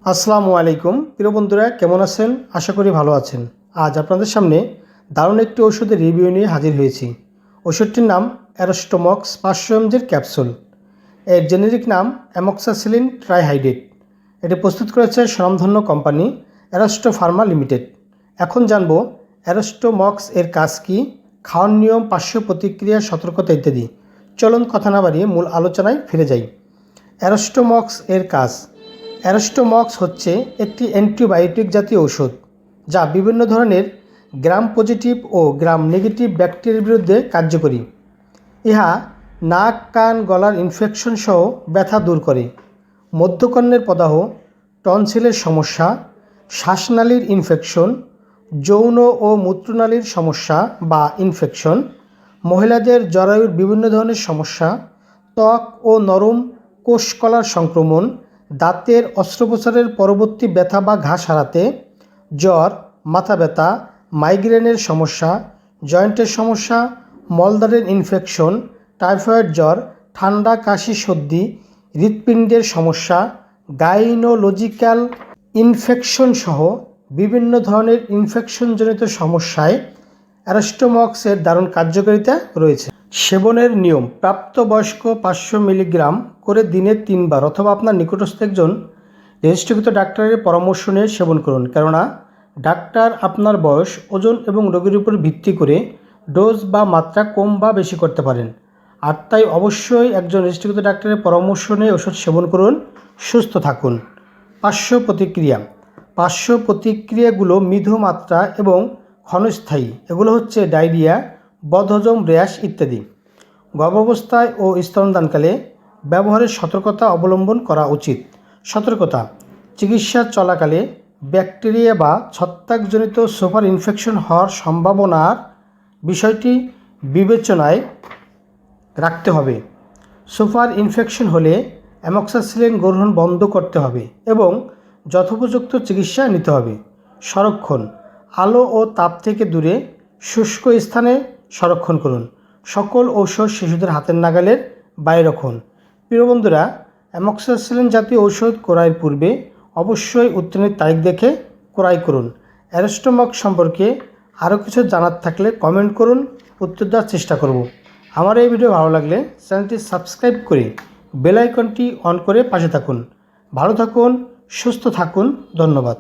আসসালামু আলাইকুম প্রিয় বন্ধুরা, কেমন আছেন? আশা করি ভালো আছেন। আজ আপনাদের সামনে দারুণ একটি ওষুধের রিভিউ নিয়ে হাজির হয়েছি। ওষুধটির নাম অ্যারোস্টোমক্স 500 mg ক্যাপসুল। এর জেনেরিক নাম অ্যামক্সাসিলিন ট্রাইহাইড্রেট। এটি প্রস্তুত করেছে স্বনামধন্য কোম্পানি অ্যারোস্টো ফার্মা লিমিটেড। এখন জানব অ্যারোস্টোমক্স এর কাজ কী, খাওয়ার নিয়ম, পার্শ্ব প্রতিক্রিয়া, সতর্কতা ইত্যাদি। চলুন কথা না বাড়িয়ে মূল আলোচনায় ফিরে যাই। অ্যারোস্টোমক্স এর কাজ। অ্যারোস্টোমক্স হচ্ছে একটি অ্যান্টিবায়োটিক জাতীয় ঔষধ যা বিভিন্ন ধরনের গ্রাম পজিটিভ ও গ্রাম নেগেটিভ ব্যাকটেরিয়ার বিরুদ্ধে কার্যকরী। ইহা নাক, কান, গলার ইনফেকশন সহ ব্যথা দূর করে, মধ্যকর্ণের প্রদাহ, টনসিলের সমস্যা, শ্বাসনালীর ইনফেকশন, যৌন ও মূত্রনালীর সমস্যা বা ইনফেকশন, মহিলাদের জরায়ুর বিভিন্ন ধরনের সমস্যা, ত্বক ও নরম কোষকলার সংক্রমণ, দাঁতের অস্ত্রোপচারের পরবর্তী ব্যথা বা ঘা সারাতে, জ্বর, মাথা ব্যথা, মাইগ্রেনের সমস্যা, জয়েন্টের সমস্যা, মলদ্বারের ইনফেকশন, টাইফয়েড জ্বর, ঠান্ডা, কাশি, সর্দি, হৃৎপিণ্ডের সমস্যা, গাইনোলজিক্যাল ইনফেকশন সহ বিভিন্ন ধরনের ইনফেকশনজনিত সমস্যায় অ্যারোস্টোমক্সের দারুণ কার্যকারিতা রয়েছে। সেবনের নিয়ম: প্রাপ্তবয়স্ক 500 মিলিগ্রাম করে দিনে 3 বার অথবা আপনার নিকটস্থ একজন রেজিস্ট্রিকৃত ডাক্তারের পরামর্শ নিয়ে সেবন করুন, কেননা ডাক্তার আপনার বয়স, ওজন এবং রোগের উপর ভিত্তি করে ডোজ বা মাত্রা কম বা বেশি করতে পারেন। আর তাই অবশ্যই একজন রেজিস্ট্রিকৃত ডাক্তারের পরামর্শ নিয়ে ওষুধ সেবন করুন। সুস্থ থাকুন। পার্শ্ব প্রতিক্রিয়া। পার্শ্ব প্রতিক্রিয়াগুলো মৃদু মাত্রা এবং ক্ষণস্থায়ী। এগুলো হচ্ছে ডায়রিয়া, বদহজম, র্যাশ ইত্যাদি। গর্ভাবস্থায় ও স্তনদানকালে ব্যবহারের সতর্কতা অবলম্বন করা উচিত। সতর্কতা: চিকিৎসা চলাকালে ব্যাকটেরিয়া বা ছত্রাকজনিত সুপার ইনফেকশন হওয়ার সম্ভাবনার বিষয়টি বিবেচনায় রাখতে হবে। সুপার ইনফেকশন হলে অ্যামক্সাসিলিন গ্রহণ বন্ধ করতে হবে এবং যথোপযুক্ত চিকিৎসা নিতে হবে। সংরক্ষণ: আলো ও তাপ থেকে দূরে শুষ্ক স্থানে সংরক্ষণ করুন। সকল ঔষধ শিশুদের হাতের নাগালের বাইরে রাখুন। প্রিয় বন্ধুরা, অ্যামক্সাসিলিন জাতীয় ঔষধ ক্রয়ের পূর্বে অবশ্যই উত্তীর্ণের তারিখ দেখে ক্রয় করুন। অ্যারোস্টোমক্স সম্পর্কে আরও কিছু জানার থাকলে কমেন্ট করুন, উত্তর দেওয়ার চেষ্টা করব। আমার এই ভিডিও ভালো লাগলে চ্যানেলটি সাবস্ক্রাইব করে বেল আইকনটি অন করে পাশে থাকুন। ভালো থাকুন, সুস্থ থাকুন। ধন্যবাদ।